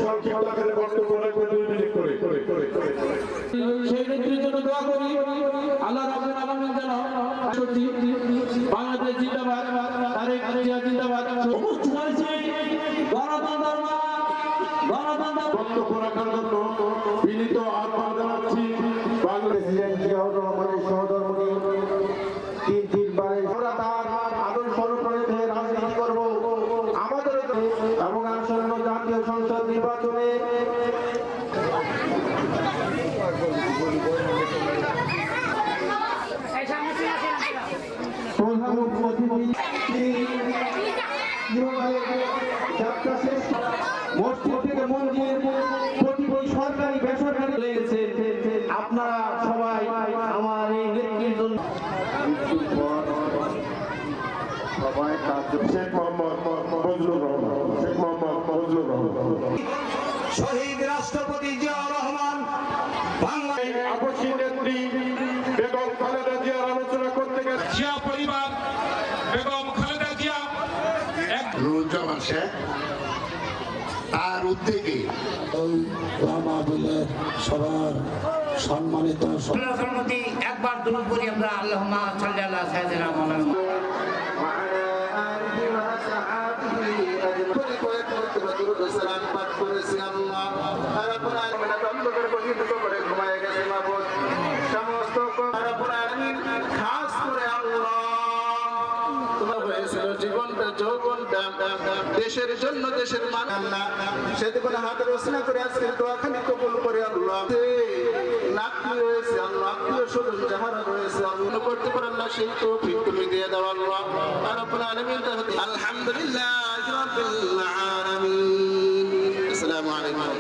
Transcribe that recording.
সংক্ষিপ্ত আকারে বক্তব্য রাখবে 2 মিনিট করে। সেই নেত্রীর জন্য দোয়া করি, আল্লাহ রাব্বুল আলামিন যেন বাংলাদেশ জিন্দাবাদ, তারেক জিয়া জিন্দাবাদ। বক্তব্য রাখার জন্য বিনীত আহ্বান জানাচ্ছি প্রেসিডেন্ট জিয়াউর রহমানের সহধর্মী 3 বারে তার আদর্শ অনুপ্রাণিত হয়ে রাজনীতি করব আমাদের এবং আসন্ন জাতীয় সংসদ নির্বাচনে প্রধান অতিথি যাত্রা শেষ মসজিদ থেকে মন্দির প্রতিটি সরকারি বেসরকারি লেগেছে। আপনারা সবাই আমার এই নেত্রীর জন্য শেখ মোহাম্মদ ফজলুর রহমান শহীদ রাষ্ট্রপতি জিয়াউর রহমান বাংলাদেশ আপসী নেত্রী বেগম খালেদা জিয়ার আলোচনা করতে গেছে। জিয়া পরিবার, বেগম খালেদা জিয়া নুরুজ্জামান শেখ তার উদ্যোগে রামাবিলের সবার সম্মানিত একবার দুরূদ পড়ি আমরা, আল্লাহুম্মা সাল্লি আলা সাইয়্যিদিনা মাওলানা জীবনটা যৌবনটা দেশের জন্য, দেশের সেদিন হাতের রচনা করে আজকে দোয়াখানি কবুল করে আল্লাহ নাকি রয়েছে আল্লাহ, আত্মীয় স্বজন যাহারা রয়েছে আল্লাহ করতে পারেন না সেই তৌফিক তুমি দিয়ে দাও আল্লাহ। রাব্বুল আলামিন আলহামদুলিল্লাহ রাব্বিল আলামিন। আসসালামু আলাইকুম।